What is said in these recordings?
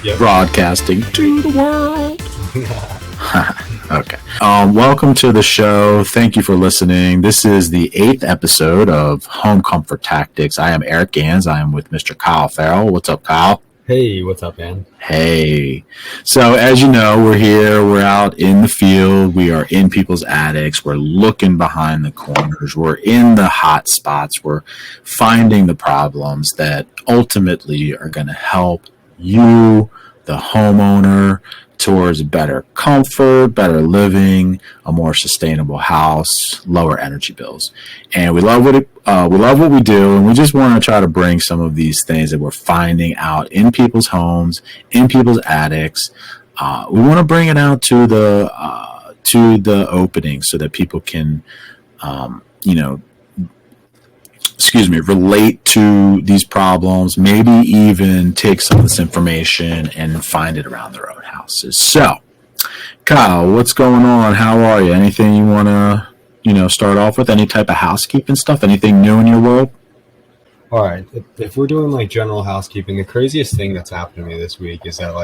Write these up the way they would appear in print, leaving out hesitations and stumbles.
Yep. Broadcasting to the world. Okay. Welcome to the show. Thank you for listening. This is the 8th episode of Home Comfort Tactics. I am Eric Gans. I am with Mr. Kyle Farrell. What's up, Kyle? Hey, what's up, man? Hey. So as you know, we're here. We're out in the field. We are in people's attics. We're looking behind the corners. We're in the hot spots. We're finding the problems that ultimately are going to help you, the homeowner, towards better comfort, better living, a more sustainable house, lower energy bills. And we love what we do, and we just want to try to bring some of these things that we're finding out in people's homes, in people's attics. We want to bring it out to the opening so that people can, relate to these problems, maybe even take some of this information and find it around their own houses. So, Kyle, what's going on? How are you? Anything you want to, start off with? Any type of housekeeping stuff? Anything new in your world? All right. If we're doing like general housekeeping, the craziest thing that's happened to me this week is that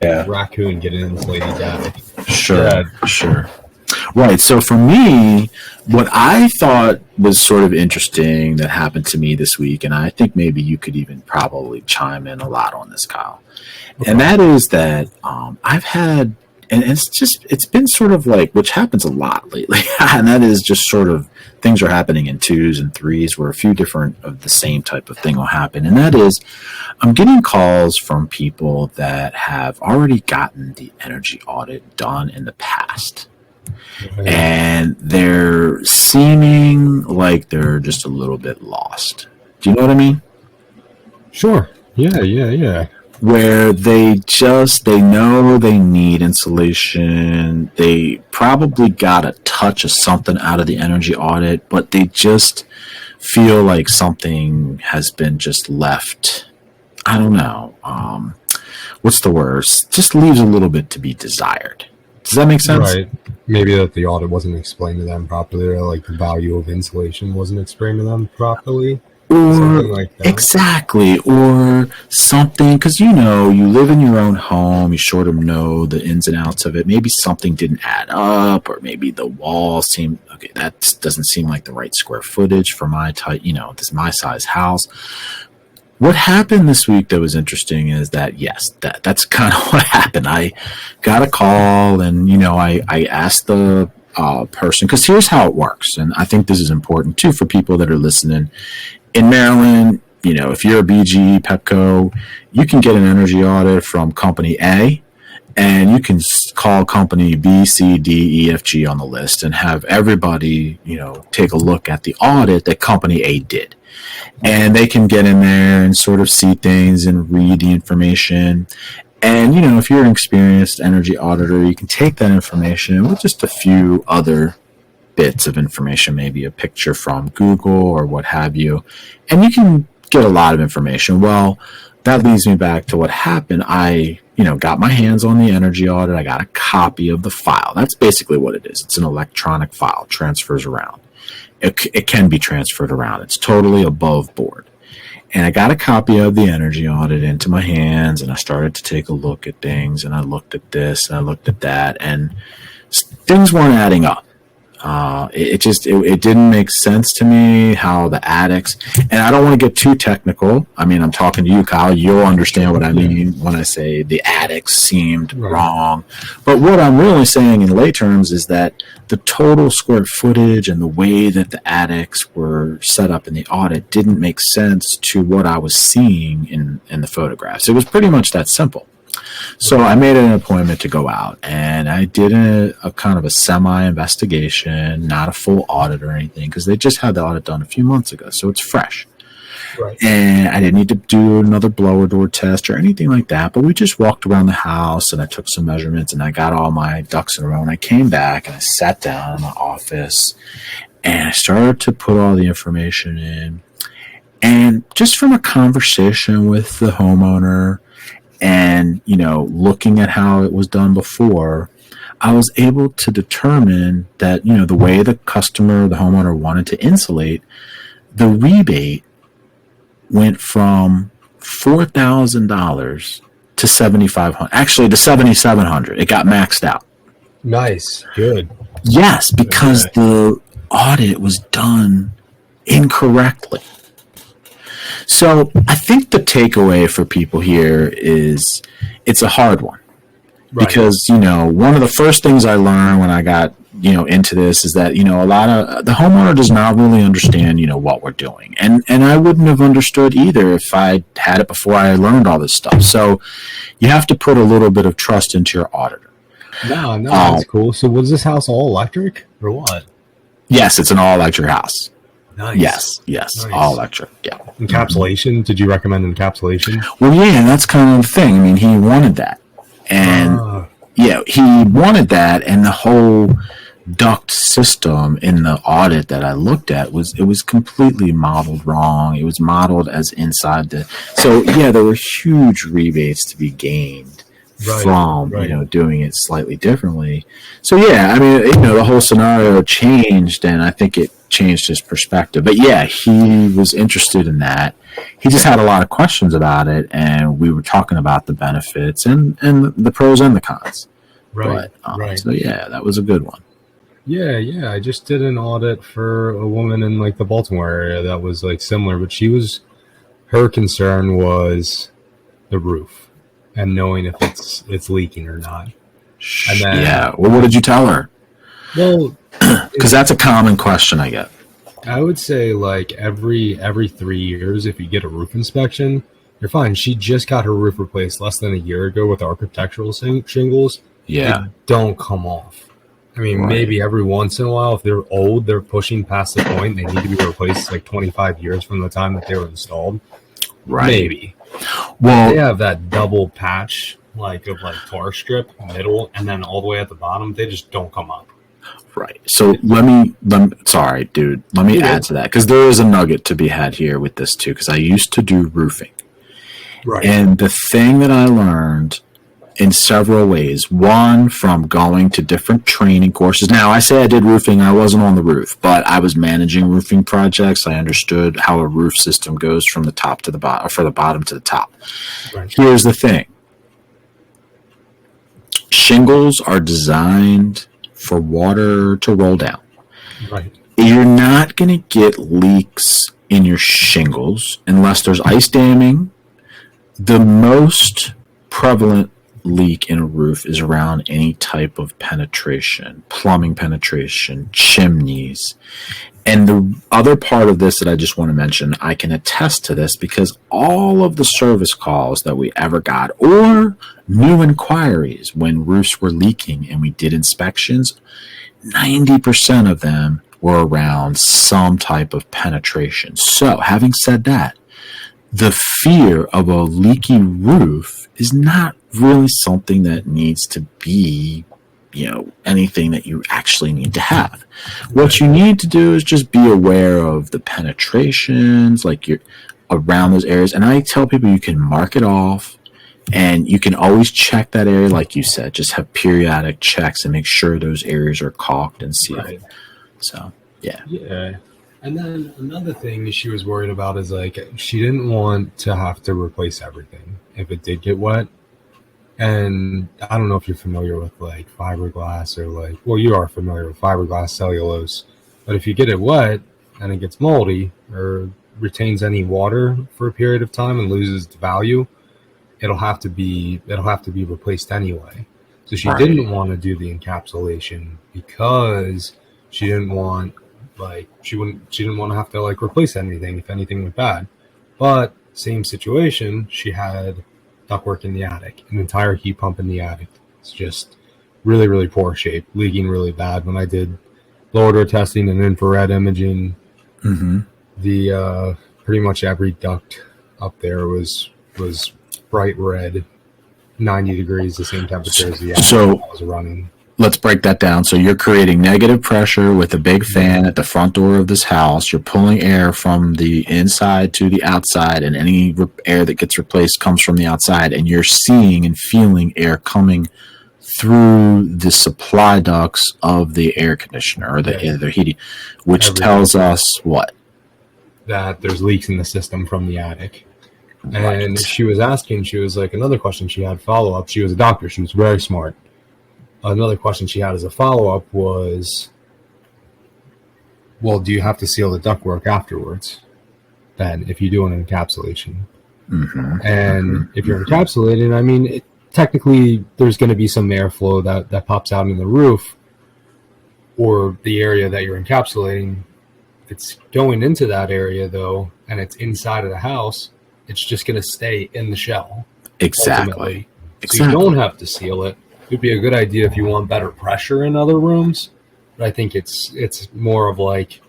a raccoon get an insulated attic. Sure. Right. So for me, what I thought was sort of interesting that happened to me this week, and I think maybe you could even probably chime in a lot on this, Kyle, and that is that I've had, and it's been sort of like, which happens a lot lately, and that is just sort of things are happening in 2s and 3s where a few different of the same type of thing will happen. And that is I'm getting calls from people that have already gotten the energy audit done in the past. And they're seeming like they're just a little bit lost. Do you know what I mean? Sure. Yeah. Where they know they need insulation. They probably got a touch of something out of the energy audit, but they just feel like something has been just left. I don't know. What's the word? Just leaves a little bit to be desired. Does that make sense? Right. Maybe that the audit wasn't explained to them properly, or like the value of insulation wasn't explained to them properly. Or something like that. Exactly. Or something, because you live in your own home, you sort of know the ins and outs of it. Maybe something didn't add up, or maybe the wall seemed, okay, that doesn't seem like the right square footage for my type, this my size house. What happened this week that was interesting is that, yes, that's kind of what happened. I got a call and, I asked the person, because here's how it works. And I think this is important, too, for people that are listening. In Maryland, if you're a BGE, Pepco, you can get an energy audit from company A, and you can call company B, C, D, E, F, G on the list and have everybody, take a look at the audit that company A did. And they can get in there and sort of see things and read the information. And, if you're an experienced energy auditor, you can take that information with just a few other bits of information, maybe a picture from Google or what have you, and you can get a lot of information. Well, that leads me back to what happened. I, got my hands on the energy audit. I got a copy of the file. That's basically what it is. It's an electronic file, transfers around. It can be transferred around. It's totally above board. And I got a copy of the energy audit into my hands, and I started to take a look at things, and I looked at this, and I looked at that, and things weren't adding up. It didn't make sense to me how the attics, and I don't want to get too technical. I mean, I'm talking to you, Kyle. You'll understand what I mean when I say the attics seemed wrong. But what I'm really saying in lay terms is that the total square footage and the way that the attics were set up in the audit didn't make sense to what I was seeing in the photographs. It was pretty much that simple. So I made an appointment to go out, and I did a kind of a semi-investigation, not a full audit or anything, because they just had the audit done a few months ago, so it's fresh. Right. And I didn't need to do another blower door test or anything like that, but we just walked around the house, and I took some measurements, and I got all my ducks in a row, and I came back, and I sat down in my office, and I started to put all the information in. And just from a conversation with the homeowner, and, looking at how it was done before, I was able to determine that, the way the homeowner wanted to insulate, the rebate went from $4,000 to 7,500. Actually, to 7,700. It got maxed out. Nice. Good. Yes, because the audit was done incorrectly. So I think the takeaway for people here is it's a hard one. Right. Because, one of the first things I learned when I got, into this is that, a lot of the homeowner does not really understand, what we're doing. And I wouldn't have understood either if I had it before I learned all this stuff. So you have to put a little bit of trust into your auditor. No, that's cool. So was this house all electric or what? Yes, it's an all electric house. Nice. Yes, nice. All electric. Yeah. Encapsulation? Did you recommend encapsulation? Well, yeah, that's kind of the thing. I mean, he wanted that. And he wanted that, and the whole duct system in the audit that I looked at was completely modeled wrong. It was modeled as inside there were huge rebates to be gained from doing it slightly differently. So the whole scenario changed, and I think it changed his perspective. But he was interested in that. He just had a lot of questions about it, and we were talking about the benefits and the pros and the cons. Right. So that was a good one. Yeah. I just did an audit for a woman in the Baltimore area that was similar, but her concern was the roof and knowing if it's leaking or not. And then, well, what did you tell her? Well, because that's a common question I get. I would say every 3 years, if you get a roof inspection, you're fine. She just got her roof replaced less than a year ago with architectural shingles. Yeah. They don't come off. I mean, maybe every once in a while, if they're old, they're pushing past the point. They need to be replaced 25 years from the time that they were installed. Right. Maybe. Well, they have that double patch of tar strip middle and then all the way at the bottom. They just don't come up. Right. So let me sorry, dude. Let me add to that, because there is a nugget to be had here with this too, because I used to do roofing. Right. And the thing that I learned in several ways, one, from going to different training courses. Now, I say I did roofing. I wasn't on the roof, but I was managing roofing projects. I understood how a roof system goes from the top to the bottom, or from the bottom to the top. Right. Here's the thing. Shingles are designed for water to roll down. Right. You're not going to get leaks in your shingles unless there's ice damming. The most prevalent leak in a roof is around any type of penetration, plumbing penetration, chimneys. And the other part of this that I just want to mention, I can attest to this because all of the service calls that we ever got, or new inquiries when roofs were leaking and we did inspections, 90% of them were around some type of penetration. So having said that, the fear of a leaky roof is not really something that needs to be, anything that you actually need to have. What you need to do is just be aware of the penetrations, you're around those areas. And I tell people you can mark it off, and you can always check that area, like you said. Just have periodic checks and make sure those areas are caulked and sealed. Right. So, yeah. Yeah. And then another thing she was worried about is she didn't want to have to replace everything if it did get wet. And I don't know if you're familiar with fiberglass or well, you are familiar with fiberglass cellulose, but if you get it wet and it gets moldy or retains any water for a period of time and loses its value, it'll have to be replaced anyway. So she didn't want to do the encapsulation because she didn't want she didn't want to have to replace anything if anything went bad. But same situation, she had ductwork in the attic, an entire heat pump in the attic. It's just really, really poor shape, leaking really bad. When I did lower door testing and infrared imaging, the pretty much every duct up there was bright red, 90 degrees, the same temperature as the attic I was running. Let's break that down. So you're creating negative pressure with a big fan at the front door of this house. You're pulling air from the inside to the outside, and any air that gets replaced comes from the outside. And you're seeing and feeling air coming through the supply ducts of the air conditioner or the heating, which tells us what? That there's leaks in the system from the attic. And she was asking, she was like, another question she had follow up. She was a doctor. She was very smart. Another question she had as a follow up was, well, do you have to seal the ductwork afterwards? Then, if you do an encapsulation, and if you're encapsulating, I mean, technically, there's going to be some airflow that pops out in the roof or the area that you're encapsulating. If it's going into that area, though, and it's inside of the house, it's just going to stay in the shell. Exactly. So you don't have to seal it. It would be a good idea if you want better pressure in other rooms. But I think it's more of like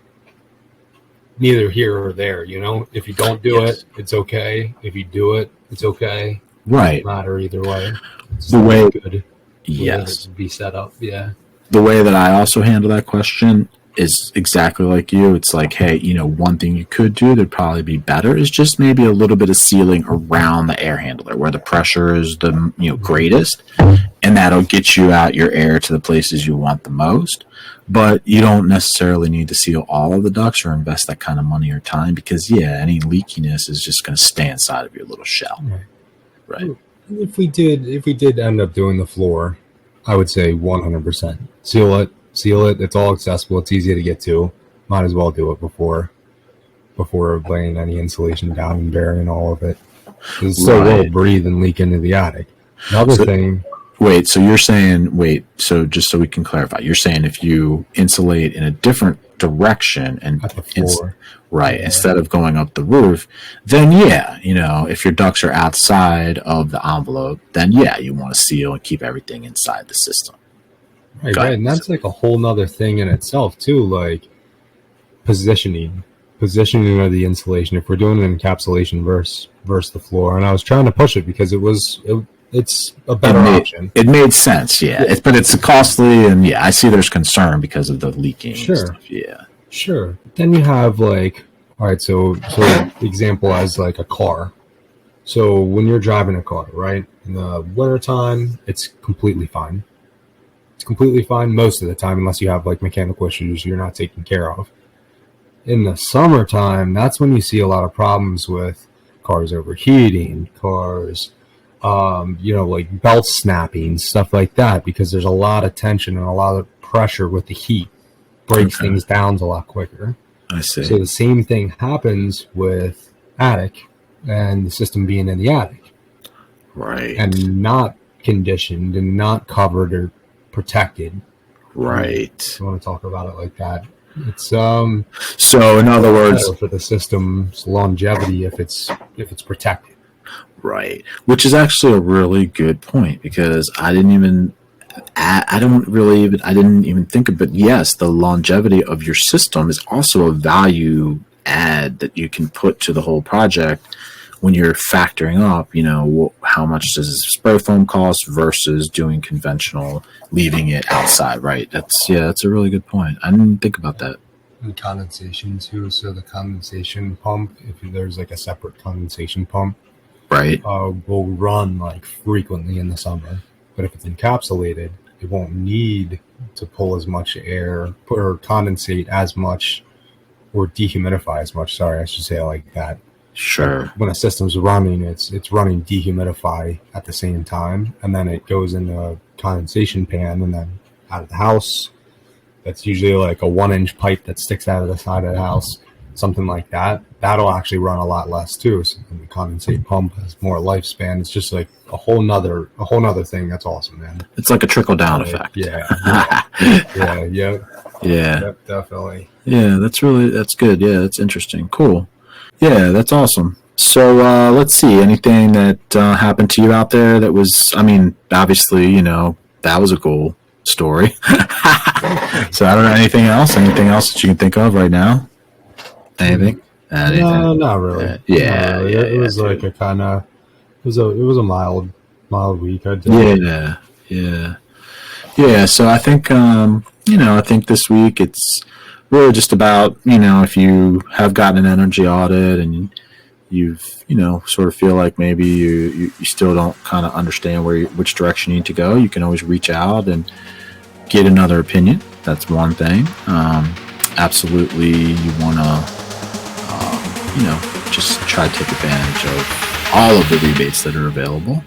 neither here or there, you know? If you don't do it, it's okay. If you do it, it's okay. Right. It doesn't matter either way. It's the way good. Yes. Be set up, yeah. The way that I also handle that question is exactly like you. It's like, hey, you know, one thing you could do that'd probably be better is just maybe a little bit of sealing around the air handler where the pressure is the greatest, and that'll get you out your air to the places you want the most. But you don't necessarily need to seal all of the ducts or invest that kind of money or time because, yeah, any leakiness is just going to stay inside of your little shell. Right. If we did end up doing the floor, I would say 100% seal it. It's all accessible. It's easy to get to. Might as well do it before laying any insulation down and burying all of it. It's so will breathe and leak into the attic. Another thing. So you're saying, so just so we can clarify, you're saying if you insulate in a different direction and at the floor, instead of going up the roof, then if your ducts are outside of the envelope, then you want to seal and keep everything inside the system. Right. And that's like a whole nother thing in itself too, like positioning of the insulation. If we're doing an encapsulation versus the floor, and I was trying to push it because it's a better option. It made sense, but it's costly, and I see there's concern because of the leaking. Sure. Sure. Then you have like, all right, so example as like a car. So when you're driving a car, right, in the wintertime, it's completely fine. It's completely fine most of the time, unless you have like mechanical issues you're not taking care of. In the summertime, that's when you see a lot of problems with cars overheating, cars, like belt snapping, stuff like that, because there's a lot of tension and a lot of pressure with the heat. Breaks things down a lot quicker. I see. So the same thing happens with attic and the system being in the attic. Right. And not conditioned and not covered or protected. Right. I want to talk about it like that. It's so in other words, for the system's longevity if it's protected. Right. Which is actually a really good point because I didn't even think of it. Yes, the longevity of your system is also a value add that you can put to the whole project when you're factoring up, how much does spray foam cost versus doing conventional, leaving it outside, right? That's a really good point. I didn't think about that. And condensation too. So the condensation pump, if there's like a separate condensation pump, right, will run like frequently in the summer. But if it's encapsulated, it won't need to pull as much air or condensate as much or dehumidify as much. Sorry, I should say it like that. Sure. When a system's running, it's running dehumidify at the same time, and then it goes in a condensation pan and then out of the house. That's usually like a 1-inch pipe that sticks out of the side of the house, something like that. That'll actually run a lot less too. So the condensate pump has more lifespan. It's just like a whole nother thing. That's awesome, man. It's like a trickle down effect. Yeah, definitely. Yeah, that's good. Yeah, that's interesting. Cool. Yeah, that's awesome. So let's see. Anything that happened to you out there that was, obviously, that was a cool story. So I don't know, anything else that you can think of right now? Anything? No, not really. It was like a kind of, it was a mild week. I did. Yeah. So I think, I think this week it's really just about, if you have gotten an energy audit and you've, sort of feel like maybe you still don't kind of understand which direction you need to go, you can always reach out and get another opinion. That's one thing. Absolutely, you want to, just try to take advantage of all of the rebates that are available.